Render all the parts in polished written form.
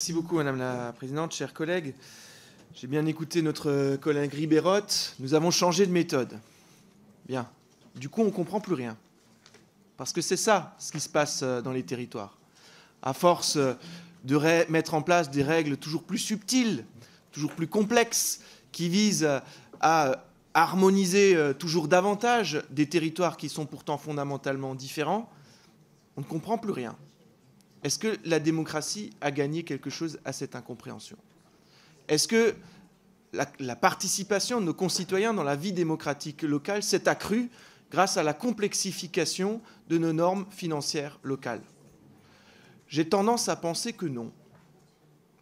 Merci beaucoup, Madame la Présidente, chers collègues. J'ai bien écouté notre collègue Ribérotte. Nous avons changé de méthode. Bien. Du coup, on ne comprend plus rien. Parce que c'est ça ce qui se passe dans les territoires. À force de mettre en place des règles toujours plus subtiles, toujours plus complexes, qui visent à harmoniser toujours davantage des territoires qui sont pourtant fondamentalement différents, on ne comprend plus rien. Est-ce que la démocratie a gagné quelque chose à cette incompréhension? Est-ce que la participation de nos concitoyens dans la vie démocratique locale s'est accrue grâce à la complexification de nos normes financières locales? J'ai tendance à penser que non.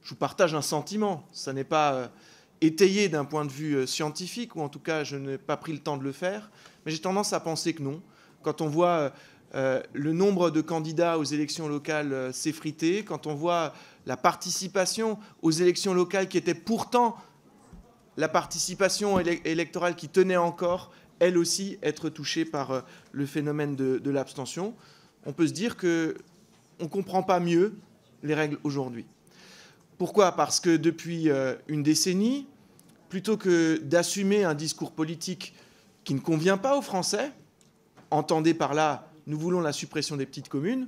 Je vous partage un sentiment. Ça n'est pas étayé d'un point de vue scientifique, ou en tout cas, je n'ai pas pris le temps de le faire, mais j'ai tendance à penser que non. Quand on voit le nombre de candidats aux élections locales s'effriter, quand on voit la participation aux élections locales qui était pourtant la participation électorale qui tenait encore, elle aussi, être touchée par le phénomène de l'abstention, on peut se dire qu'on ne comprend pas mieux les règles aujourd'hui. Pourquoi? Parce que depuis une décennie, plutôt que d'assumer un discours politique qui ne convient pas aux Français, entendez par là nous voulons la suppression des petites communes,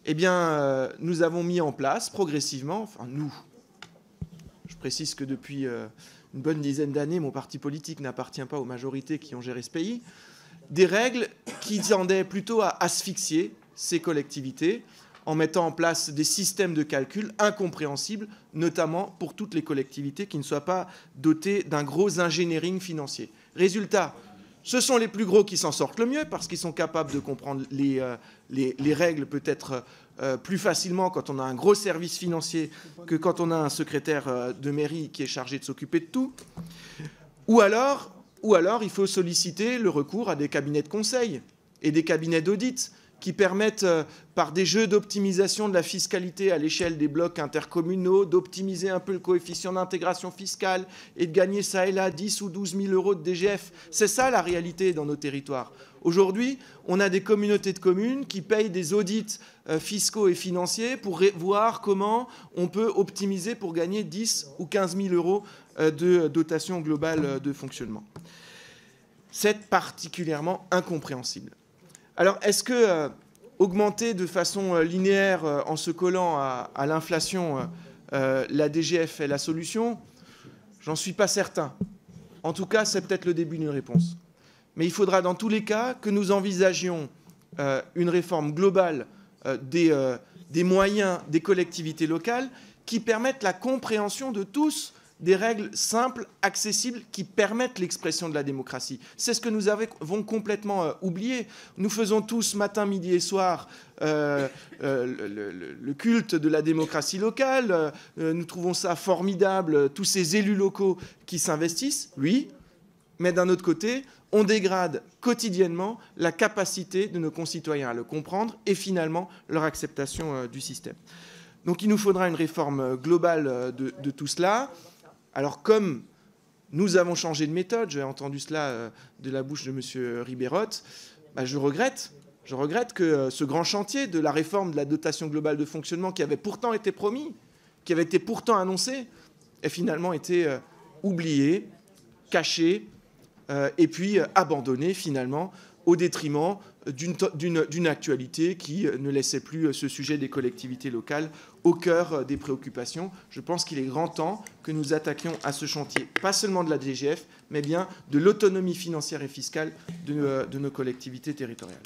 eh bien, nous avons mis en place progressivement, enfin nous, je précise que depuis une bonne dizaine d'années, mon parti politique n'appartient pas aux majorités qui ont géré ce pays, des règles qui tendaient plutôt à asphyxier ces collectivités en mettant en place des systèmes de calcul incompréhensibles, notamment pour toutes les collectivités qui ne soient pas dotées d'un gros engineering financier. Résultat, ce sont les plus gros qui s'en sortent le mieux parce qu'ils sont capables de comprendre les règles peut-être plus facilement quand on a un gros service financier que quand on a un secrétaire de mairie qui est chargé de s'occuper de tout. Ou alors, il faut solliciter le recours à des cabinets de conseil et des cabinets d'audit qui permettent, par des jeux d'optimisation de la fiscalité à l'échelle des blocs intercommunaux, d'optimiser un peu le coefficient d'intégration fiscale et de gagner ça et là 10 ou 12 000 euros de DGF. C'est ça la réalité dans nos territoires. Aujourd'hui, on a des communautés de communes qui payent des audits fiscaux et financiers pour voir comment on peut optimiser pour gagner 10 ou 15 000 euros de dotation globale de fonctionnement. C'est particulièrement incompréhensible. Alors, est-ce que augmenter de façon linéaire en se collant à l'inflation la DGF est la solution? J'en suis pas certain. En tout cas, c'est peut-être le début d'une réponse. Mais il faudra dans tous les cas que nous envisagions une réforme globale des moyens des collectivités locales qui permettent la compréhension de tous des règles simples, accessibles, qui permettent l'expression de la démocratie. C'est ce que nous avons complètement oublié. Nous faisons tous, matin, midi et soir, le culte de la démocratie locale. Nous trouvons ça formidable, tous ces élus locaux qui s'investissent, oui, mais d'un autre côté, on dégrade quotidiennement la capacité de nos concitoyens à le comprendre et finalement leur acceptation du système. Donc il nous faudra une réforme globale de tout cela. Alors, comme nous avons changé de méthode, j'ai entendu cela de la bouche de M. Ribérotte, je regrette que ce grand chantier de la réforme de la dotation globale de fonctionnement qui avait pourtant été promis, qui avait été pourtant annoncé, ait finalement été oublié, caché et puis abandonné finalement au détriment d'une actualité qui ne laissait plus ce sujet des collectivités locales au cœur des préoccupations. Je pense qu'il est grand temps que nous attaquions à ce chantier, pas seulement de la DGF, mais bien de l'autonomie financière et fiscale de nos collectivités territoriales.